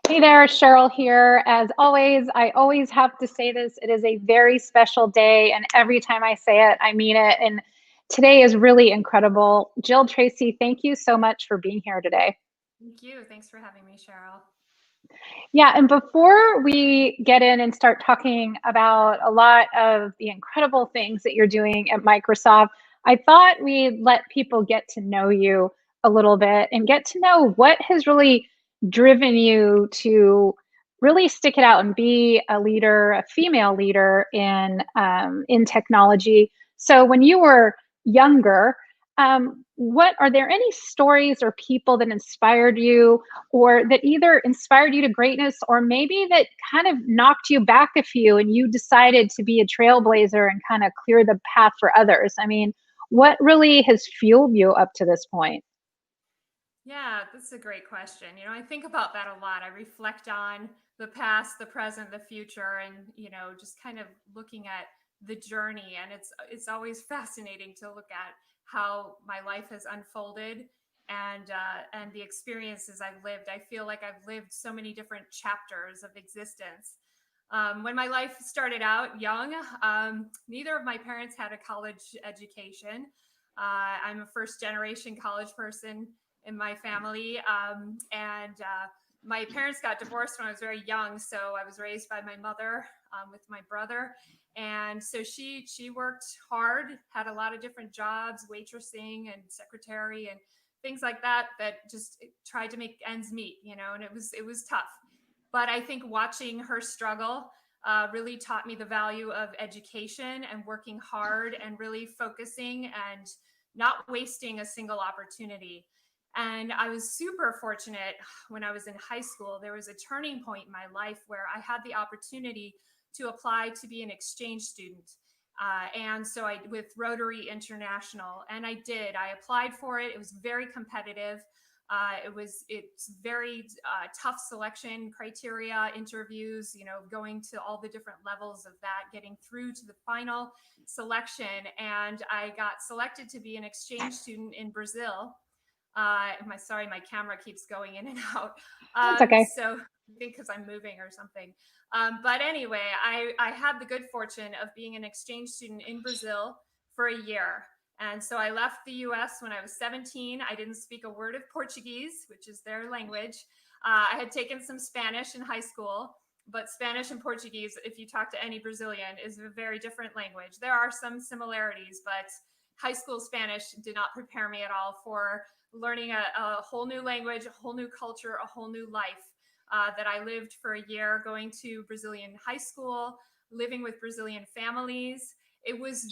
Hey there, Cheryl here. As always, I always have to say this. It is a very special day, and every time I say it, I mean it. And today is really incredible. Jill Tracy, thank you so much for being here today. Thank you. Thanks for having me, Cheryl. Yeah, and before we get in and start talking about a lot of the incredible things that you're doing at Microsoft, I thought we'd let people get to know you a little bit and get to know what has really driven you to really stick it out and be a leader, a female leader in technology. So when you were younger, what are there any stories or people that inspired you or that either inspired you to greatness or maybe that kind of knocked you back a few and you decided to be a trailblazer and kind of clear the path for others? I mean, what really has fueled you up to this point? Yeah, that's a great question. I think about that a lot. I reflect on the past, the present, the future, and just kind of looking at the journey. And it's always fascinating to look at how my life has unfolded and the experiences I've lived. I feel like I've lived so many different chapters of existence. When my life started out young, neither of my parents had a college education. I'm a first generation college person in my family. And my parents got divorced when I was very young. So I was raised by my mother with my brother. And so she worked hard, had a lot of different jobs, waitressing and secretary and things like that, that just tried to make ends meet, and it was tough. But I think watching her struggle really taught me the value of education and working hard and really focusing and not wasting a single opportunity. And I was super fortunate when I was in high school. There was a turning point in my life where I had the opportunity to apply to be an exchange student. And so I with Rotary International, and I did. I applied for it. It was very competitive. It's very tough selection criteria, interviews, going to all the different levels of that, getting through to the final selection. And I got selected to be an exchange student in Brazil. My camera keeps going in and out. That's okay. So I think because I'm moving or something. But anyway, I had the good fortune of being an exchange student in Brazil for a year. And so I left the US when I was 17. I didn't speak a word of Portuguese, which is their language. I had taken some Spanish in high school, but Spanish and Portuguese, if you talk to any Brazilian, is a very different language. There are some similarities, but high school Spanish did not prepare me at all for learning a whole new language, a whole new culture, a whole new life. That I lived for a year going to Brazilian high school, living with Brazilian families. It was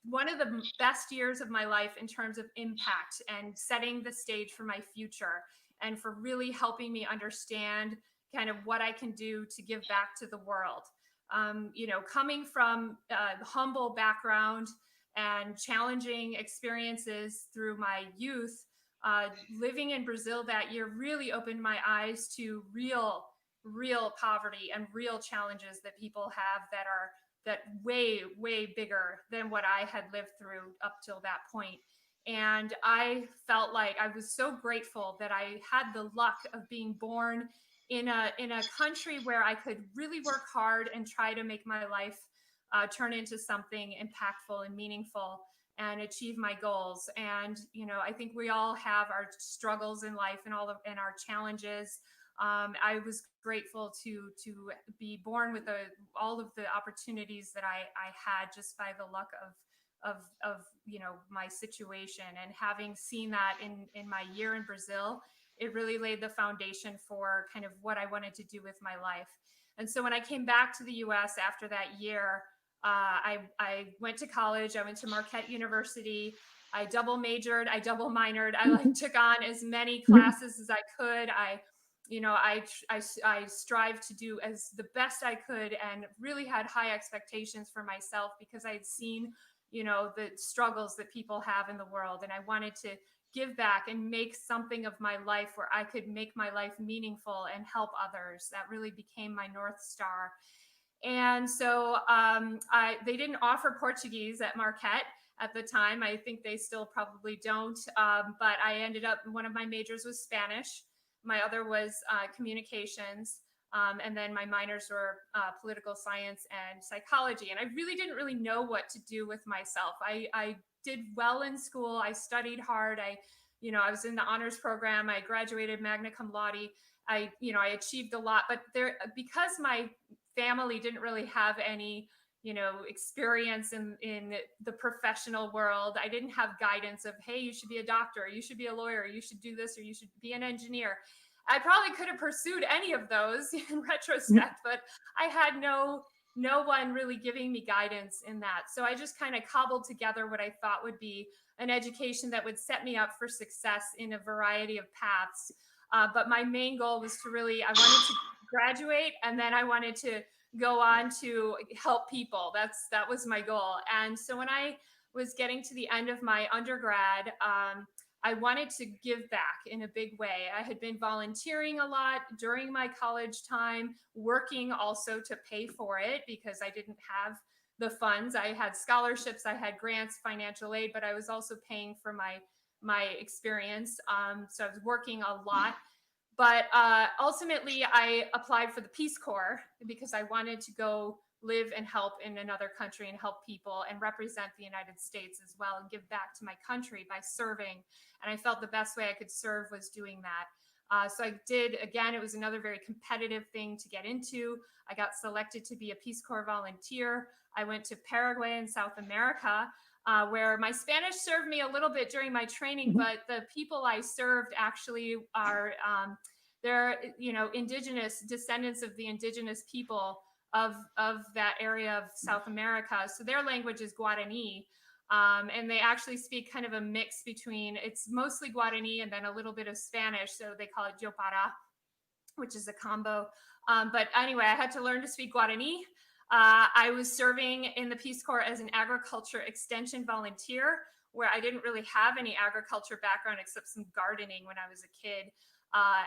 one of the best years of my life in terms of impact and setting the stage for my future and for really helping me understand kind of what I can do to give back to the world. Coming from a humble background and challenging experiences through my youth, living in Brazil that year really opened my eyes to real poverty and real challenges that people have that way bigger than what I had lived through up till that point. And I felt like I was so grateful that I had the luck of being born in a country where I could really work hard and try to make my life turn into something impactful and meaningful and achieve my goals. And I think we all have our struggles in life and our challenges. I was grateful to be born with all of the opportunities that I had just by the luck of my situation. And having seen that in my year in Brazil, it really laid the foundation for kind of what I wanted to do with my life. And so when I came back to the US after that year, I went to college. I went to Marquette University. I double majored. I double minored. I like took on as many classes as I could. I strived to do as the best I could and really had high expectations for myself because I had seen, the struggles that people have in the world. And I wanted to give back and make something of my life where I could make my life meaningful and help others. That really became my North Star. And so they didn't offer Portuguese at Marquette at the time. I think they still probably don't. But I ended up, one of my majors was Spanish. My other was communications. And then my minors were political science and psychology. And I really didn't really know what to do with myself. I did well in school. I studied hard. I was in the honors program. I graduated magna cum laude. I achieved a lot, but because my family didn't really have any, experience in the professional world. I didn't have guidance of, hey, you should be a doctor, you should be a lawyer, you should do this, or you should be an engineer. I probably could have pursued any of those in retrospect, but I had no one really giving me guidance in that. So I just kind of cobbled together what I thought would be an education that would set me up for success in a variety of paths. But my main goal was I wanted to graduate, and then I wanted to go on to help people. That was my goal. And so when I was getting to the end of my undergrad, I wanted to give back in a big way. I had been volunteering a lot during my college time, working also to pay for it because I didn't have the funds. I had scholarships, I had grants, financial aid, but I was also paying for my experience. So I was working a lot. But ultimately, I applied for the Peace Corps because I wanted to go live and help in another country and help people and represent the United States as well and give back to my country by serving. And I felt the best way I could serve was doing that. So I did. Again, it was another very competitive thing to get into. I got selected to be a Peace Corps volunteer. I went to Paraguay in South America, where my Spanish served me a little bit during my training, but the people I served actually are they're indigenous descendants of the indigenous people of that area of South America. So their language is Guarani. And they actually speak kind of a mix between, it's mostly Guarani and then a little bit of Spanish. So they call it Yopara, which is a combo. But anyway, I had to learn to speak Guarani. I was serving in the Peace Corps as an agriculture extension volunteer, where I didn't really have any agriculture background except some gardening when I was a kid.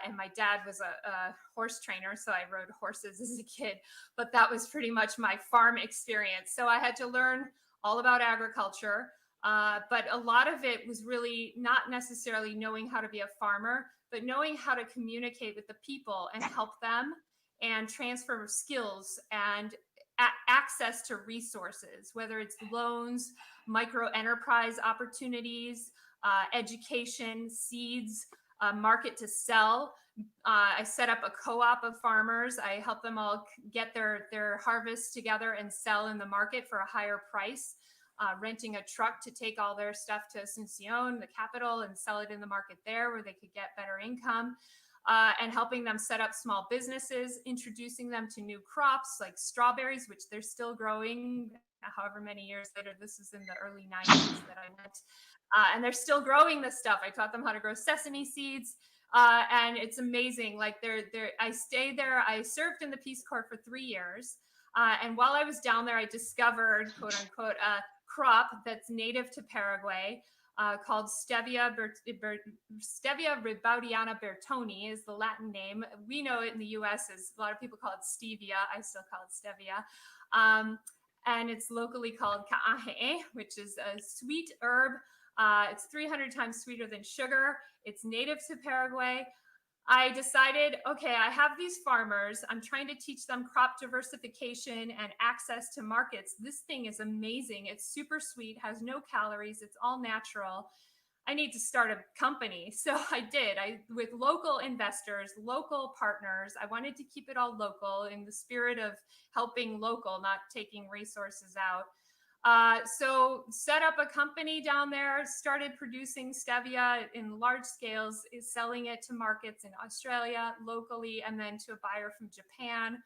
And my dad was a horse trainer, so I rode horses as a kid. But that was pretty much my farm experience. So I had to learn all about agriculture. But a lot of it was really not necessarily knowing how to be a farmer, but knowing how to communicate with the people and help them and transfer skills and access to resources, whether it's loans, micro enterprise opportunities, education, seeds, market to sell. I set up a co-op of farmers. I help them all get their harvests together and sell in the market for a higher price, renting a truck to take all their stuff to Asuncion, the capital, and sell it in the market there where they could get better income. And helping them set up small businesses, introducing them to new crops like strawberries, which they're still growing however many years later. This is in the early 90s that I went. And they're still growing this stuff. I taught them how to grow sesame seeds. And it's amazing. Like I stayed there. I served in the Peace Corps for 3 years. And while I was down there, I discovered, quote unquote, a crop that's native to Paraguay. Called Stevia rebaudiana bertoni is the Latin name. We know it in the US as a lot of people call it stevia. I still call it stevia. And it's locally called ka'ahe, which is a sweet herb. It's 300 times sweeter than sugar. It's native to Paraguay. I decided, okay, I have these farmers. I'm trying to teach them crop diversification and access to markets. This thing is amazing. It's super sweet, has no calories. It's all natural. I need to start a company. So I did. With local investors, local partners. I wanted to keep it all local in the spirit of helping local, not taking resources out. So set up a company down there, started producing stevia in large scales, selling it to markets in Australia, locally, and then to a buyer from Japan.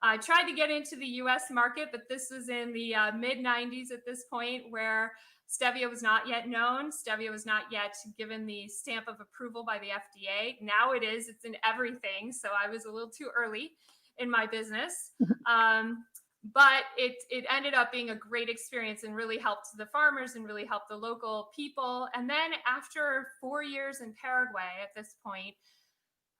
I tried to get into the US market, but this was in the mid 90s at this point, where stevia was not yet known. Stevia was not yet given the stamp of approval by the FDA. Now it is, it's in everything. So I was a little too early in my business. But it ended up being a great experience and really helped the farmers and really helped the local people. And then after 4 years in Paraguay at this point,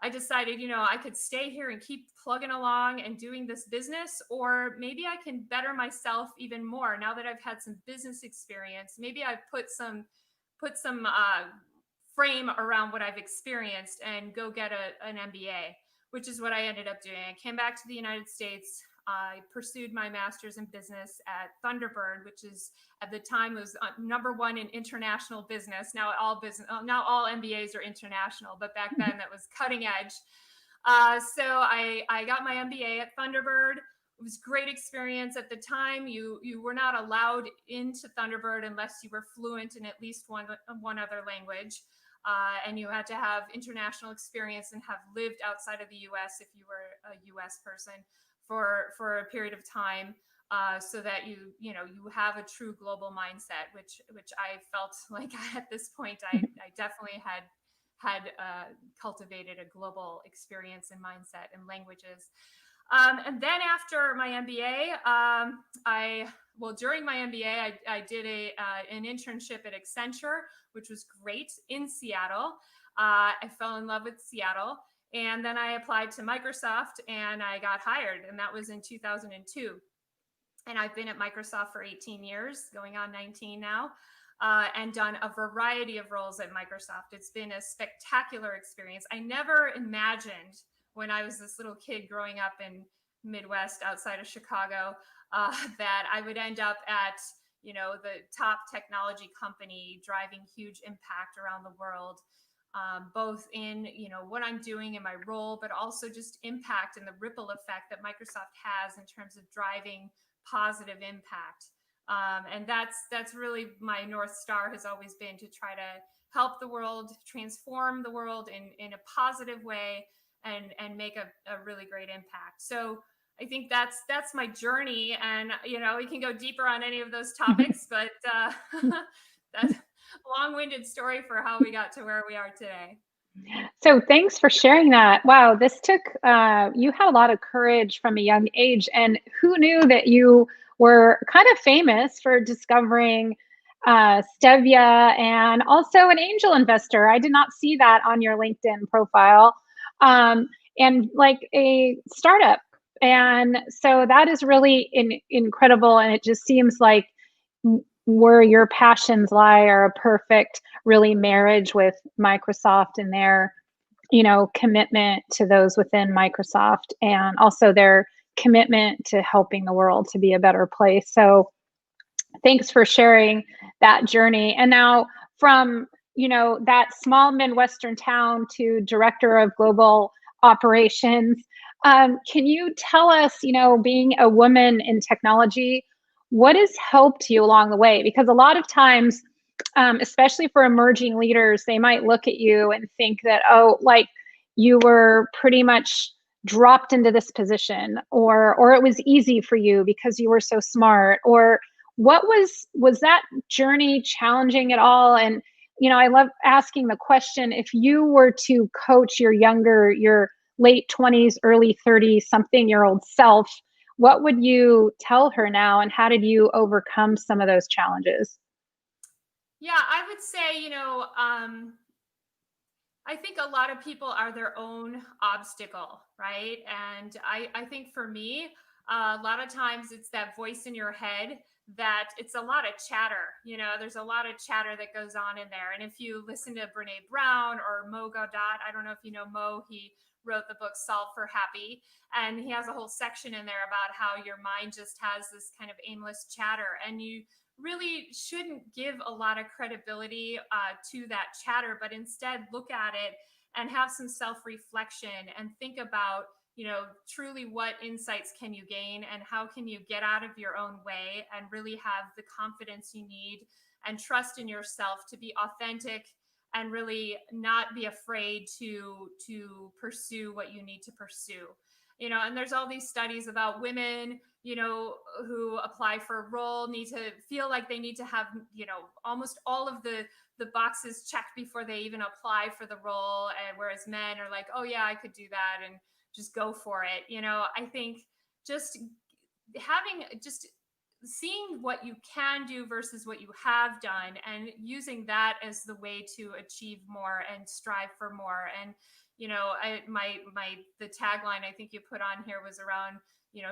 I decided, I could stay here and keep plugging along and doing this business, or maybe I can better myself even more now that I've had some business experience. Maybe I put some frame around what I've experienced and go get an MBA, which is what I ended up doing. I came back to the United States. I pursued my master's in business at Thunderbird, which is at the time was #1 in international business. Now now all MBAs are international, but back then that was cutting edge. So I got my MBA at Thunderbird. It was a great experience at the time. You were not allowed into Thunderbird unless you were fluent in at least one other language. And you had to have international experience and have lived outside of the U.S. if you were a U.S. person for a period of time, so that you have a true global mindset, which I felt like at this point I definitely had cultivated a global experience and mindset and languages. And then after my MBA, during my MBA, I did an internship at Accenture, which was great in Seattle. I fell in love with Seattle. And then I applied to Microsoft and I got hired. And that was in 2002. And I've been at Microsoft for 18 years, going on 19 now, and done a variety of roles at Microsoft. It's been a spectacular experience. I never imagined when I was this little kid growing up in Midwest outside of Chicago, that I would end up at, the top technology company driving huge impact around the world. Both in what I'm doing in my role, but also just impact and the ripple effect that Microsoft has in terms of driving positive impact. And that's really my North Star has always been to try to help the world, transform the world in a positive way, and make a really great impact. So I think that's my journey, and we can go deeper on any of those topics, but that's long-winded story for how we got to where we are today. So thanks for sharing that. Wow, this took, you had a lot of courage from a young age. And who knew that you were kind of famous for discovering stevia and also an angel investor? I did not see that on your LinkedIn profile. And like a startup. And so that is really incredible. And it just seems like where your passions lie are a perfect really marriage with Microsoft and their commitment to those within Microsoft, and also their commitment to helping the world to be a better place. So thanks for sharing that journey. And now from that small Midwestern town to director of global operations, can you tell us, being a woman in technology, what has helped you along the way? Because a lot of times, especially for emerging leaders, they might look at you and think that, oh, like you were pretty much dropped into this position, or it was easy for you because you were so smart, or what was that journey challenging at all? And I love asking the question, if you were to coach your late 20s, early 30s, something-year-old self, what would you tell her now, and how did you overcome some of those challenges? Yeah, I would say, I think a lot of people are their own obstacle, right? And I think for me, a lot of times it's that voice in your head that it's a lot of chatter. There's a lot of chatter that goes on in there. And if you listen to Brene Brown or Mo Gaudat, I don't know if you know Mo, he wrote the book Solve for Happy. And he has a whole section in there about how your mind just has this kind of aimless chatter. And you really shouldn't give a lot of credibility to that chatter, but instead look at it and have some self-reflection and think about, truly what insights can you gain and how can you get out of your own way and really have the confidence you need and trust in yourself to be authentic and really not be afraid to pursue what you need to pursue. And there's all these studies about women, who apply for a role need to feel like they need to have, almost all of the boxes checked before they even apply for the role. And whereas men are like, oh yeah, I could do that and just go for it. I think just seeing what you can do versus what you have done and using that as the way to achieve more and strive for more. And the tagline I think you put on here was around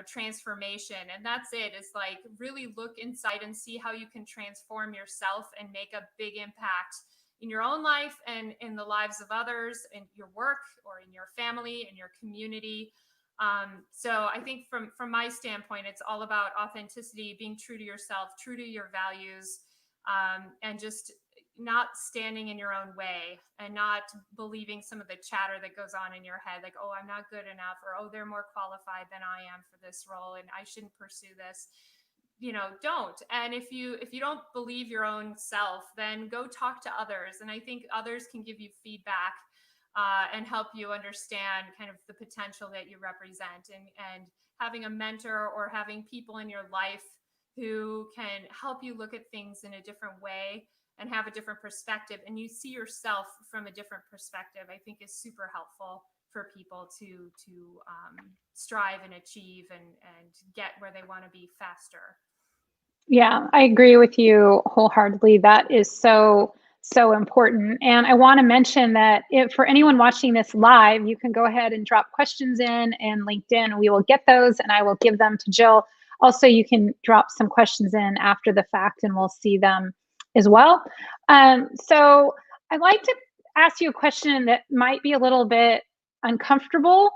transformation, and that's it. It's like really look inside and see how you can transform yourself and make a big impact in your own life and in the lives of others, in your work or in your family, in your community. So I think from my standpoint, it's all about authenticity, being true to yourself, true to your values, and just not standing in your own way and not believing some of the chatter that goes on in your head, like, oh, I'm not good enough, or oh, they're more qualified than I am for this role and I shouldn't pursue this. Don't. And if you don't believe your own self, then go talk to others. And I think others can give you feedback and help you understand kind of the potential that you represent, and having a mentor or having people in your life who can help you look at things in a different way and have a different perspective, and you see yourself from a different perspective, I think is super helpful for people to strive and achieve and get where they want to be faster. Yeah, I agree with you wholeheartedly. That is so, so important. And I want to mention that if for anyone watching this live, you can go ahead and drop questions in LinkedIn. We will get those and I will give them to Jill. Also, you can drop some questions in after the fact and we'll see them as well. So I'd like to ask you a question that might be a little bit uncomfortable.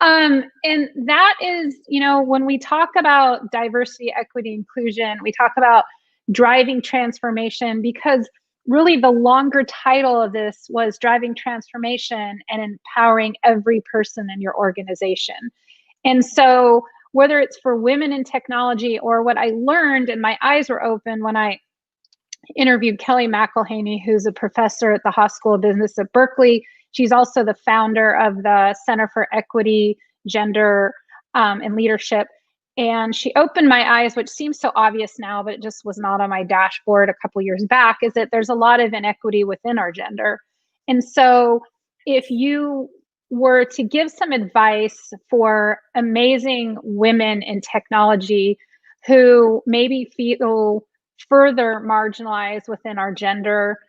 And that is, when we talk about diversity, equity, inclusion, we talk about driving transformation, because really the longer title of this was driving transformation and empowering every person in your organization. And so whether it's for women in technology, or what I learned and my eyes were open when I interviewed Kelly McElhaney, who's a professor at the Haas School of Business at Berkeley. She's also the founder of the Center for Equity, Gender, and Leadership. And she opened my eyes, which seems so obvious now, but it just was not on my dashboard a couple years back, is that there's a lot of inequity within our gender. And so if you were to give some advice for amazing women in technology who maybe feel further marginalized within our gender,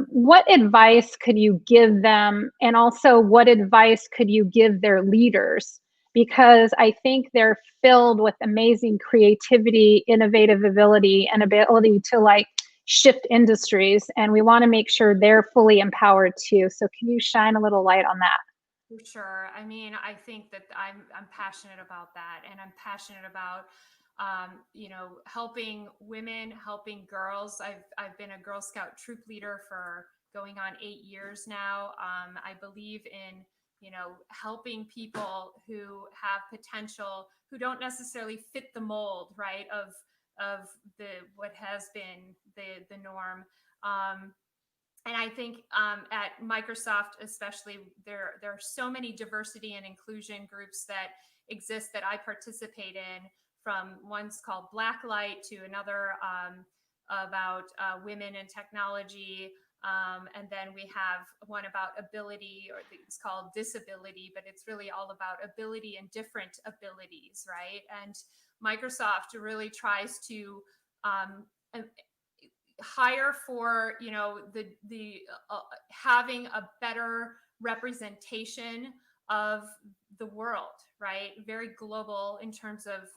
what advice could you give them? And also, what advice could you give their leaders? Because I think they're filled with amazing creativity, innovative ability, and ability to shift industries. And we want to make sure they're fully empowered too. So can you shine a little light on that? For sure. I mean, I think that I'm passionate about that, and I'm passionate about helping women, helping girls. I've been a Girl Scout troop leader for going on 8 years now. I believe in helping people who have potential, who don't necessarily fit the mold, right, of what has been the norm. And I think at Microsoft, especially, there are so many diversity and inclusion groups that exist that I participate in, from one's called Blacklight to another about women in technology. And then we have one about ability, or it's called disability, but it's really all about ability and different abilities, right? And Microsoft really tries to hire for the having a better representation of the world, right? Very global in terms of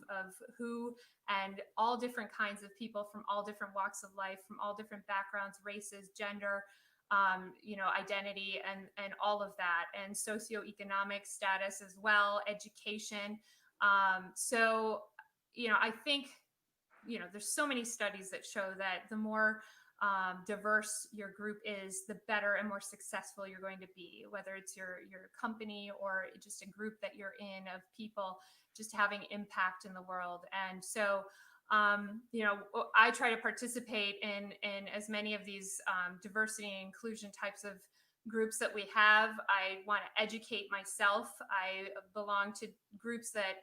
who, and all different kinds of people from all different walks of life, from all different backgrounds, races, gender, identity, and all of that, and socioeconomic status as well, education. So I think there's so many studies that show that the more diverse your group is, the better and more successful you're going to be, whether it's your company or just a group that you're in of people just having impact in the world. And so I try to participate in as many of these diversity and inclusion types of groups that we have. I want to educate myself. I belong to groups that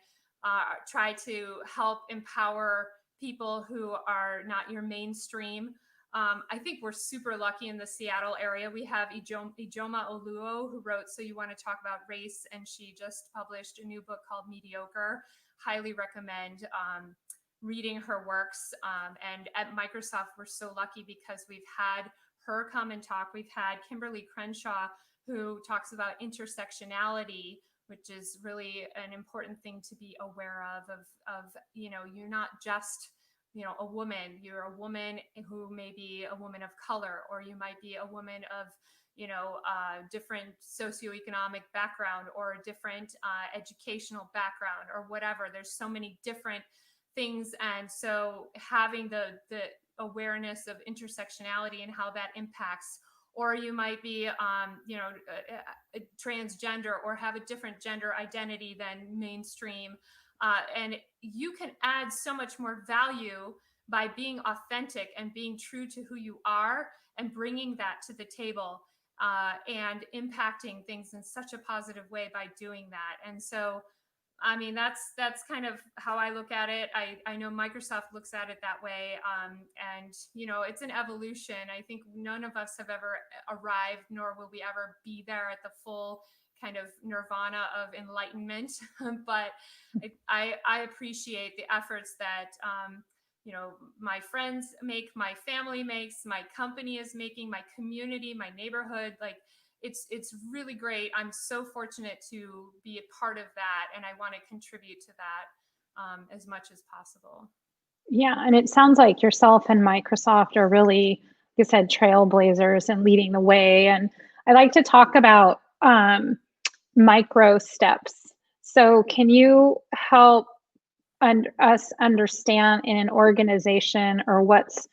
try to help empower people who are not your mainstream. I think we're super lucky in the Seattle area. We have Ijoma Oluo, who wrote So You Want to Talk About Race, and she just published a new book called Mediocre. Highly recommend reading her works. And at Microsoft, we're so lucky because we've had her come and talk. We've had Kimberly Crenshaw, who talks about intersectionality, which is really an important thing to be aware of you're not just a woman. You're a woman who may be a woman of color, or you might be a woman of different socioeconomic background, or a different educational background, or whatever. There's so many different things, and so having the awareness of intersectionality and how that impacts. Or you might be transgender, or have a different gender identity than mainstream, and you can add so much more value by being authentic and being true to who you are, and bringing that to the table, and impacting things in such a positive way by doing that. And so, I mean, that's kind of how I look at it. I know Microsoft looks at it that way, and it's an evolution. I think none of us have ever arrived, nor will we ever be there at the full kind of nirvana of enlightenment. But I appreciate the efforts that my friends make, my family makes, my company is making, my community, my neighborhood. Like, it's really great. I'm so fortunate to be a part of that, and I want to contribute to that as much as possible. Yeah, and it sounds like yourself and Microsoft are really, like I said, trailblazers and leading the way. And I like to talk about micro steps. So, can you help us understand in an organization, or what's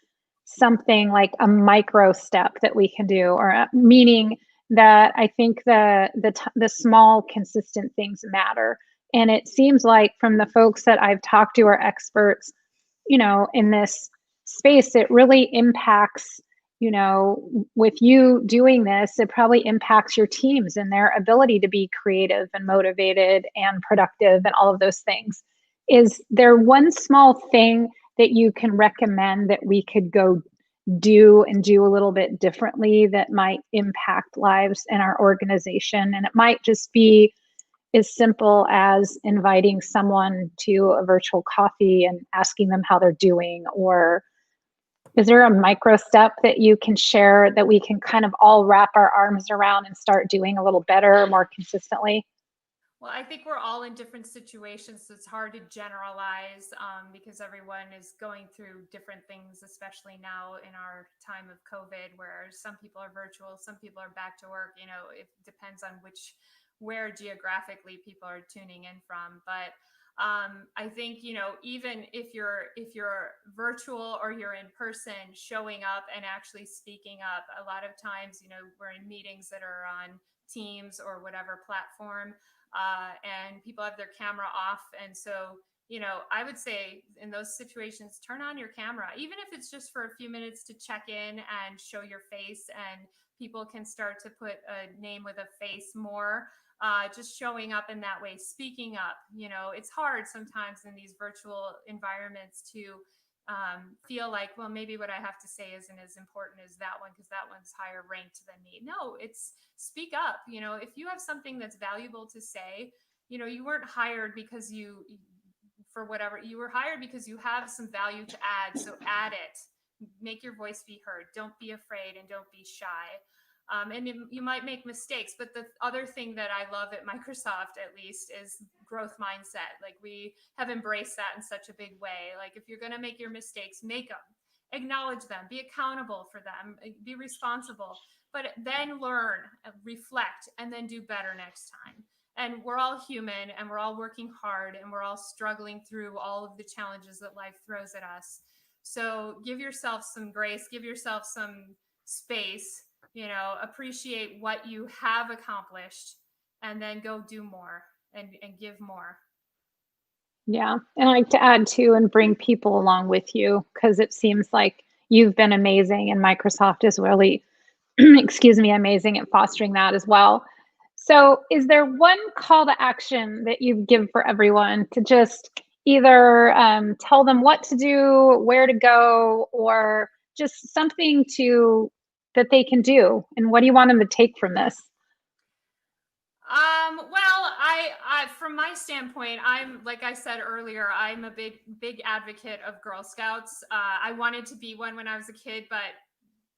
something like a micro step that we can do, or meaning that I think the small consistent things matter. And it seems like from the folks that I've talked to are experts, in this space, it really impacts, with you doing this, it probably impacts your teams and their ability to be creative and motivated and productive and all of those things. Is there one small thing that you can recommend that we could go do and do a little bit differently that might impact lives in our organization? And it might just be as simple as inviting someone to a virtual coffee and asking them how they're doing. Or is there a micro step that you can share that we can kind of all wrap our arms around and start doing a little better, more consistently? Well, I think we're all in different situations, so it's hard to generalize, because everyone is going through different things, especially now in our time of COVID, where some people are virtual, some people are back to work. It depends on where geographically people are tuning in from. But I think, even if you're virtual or you're in person, showing up and actually speaking up. A lot of times, we're in meetings that are on Teams or whatever platform, and people have their camera off. And so, I would say in those situations, turn on your camera, even if it's just for a few minutes to check in and show your face, and people can start to put a name with a face more. Just showing up in that way, speaking up. It's hard sometimes in these virtual environments to feel like, well, maybe what I have to say isn't as important as that one because that one's higher ranked than me. No, it's speak up. If you have something that's valuable to say, you weren't hired because for whatever, you were hired because you have some value to add. So add it, make your voice be heard. Don't be afraid and don't be shy. And you might make mistakes, but the other thing that I love at Microsoft, at least, is growth mindset. Like, we have embraced that in such a big way. Like, if you're going to make your mistakes, make them, acknowledge them, be accountable for them, be responsible, but then learn, reflect, and then do better next time. And we're all human, and we're all working hard, and we're all struggling through all of the challenges that life throws at us. So give yourself some grace, give yourself some space, appreciate what you have accomplished, and then go do more and give more. Yeah. And I like to add too, and bring people along with you, because it seems like you've been amazing, and Microsoft is really, excuse me, amazing at fostering that as well. So, is there one call to action that you give for everyone to just either tell them what to do, where to go, or just something that they can do? And what do you want them to take from this? Well, from my standpoint, I'm, like I said earlier, I'm a big advocate of Girl Scouts. I wanted to be one when I was a kid, but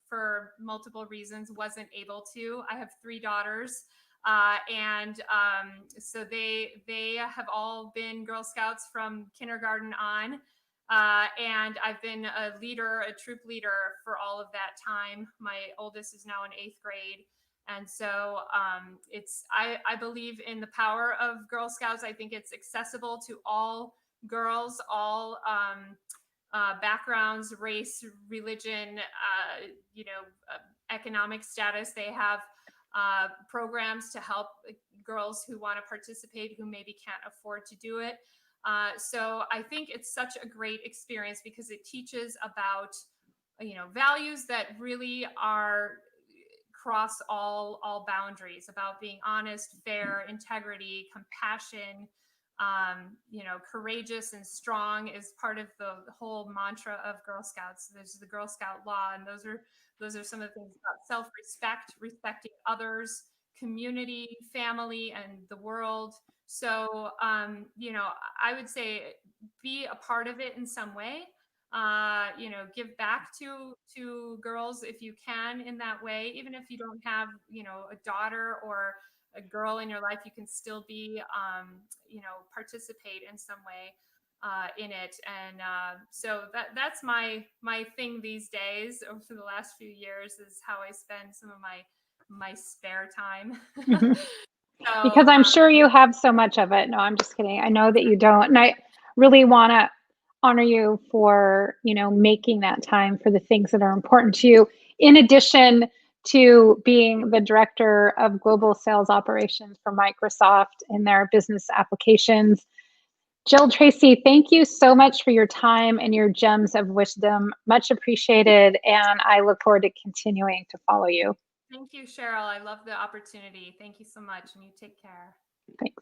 for multiple reasons wasn't able to. I have three daughters, and so they have all been Girl Scouts from kindergarten on. And I've been a leader, a troop leader for all of that time. My oldest is now in 8th grade. And so I believe in the power of Girl Scouts. I think it's accessible to all girls, all backgrounds, race, religion, economic status. They have programs to help girls who want to participate who maybe can't afford to do it. So I think it's such a great experience because it teaches about values that really are cross all boundaries, about being honest, fair, integrity, compassion, courageous and strong is part of the whole mantra of Girl Scouts. There's the Girl Scout law, and those are some of the things about self-respect, respecting others, community, family, and the world. So, I would say be a part of it in some way. Give back to girls if you can in that way, even if you don't have a daughter or a girl in your life, you can still be participate in some way in it. And so that's my thing these days. Over the last few years is how I spend some of my spare time. Mhm. So Because I'm sure you have so much of it. No, I'm just kidding. I know that you don't. And I really want to honor you for, making that time for the things that are important to you, in addition to being the director of global sales operations for Microsoft and their business applications. Jill Tracy, thank you so much for your time and your gems of wisdom. Much appreciated. And I look forward to continuing to follow you. thank you, Sheryl. I love the opportunity. Thank you so much, and you take care. Thanks.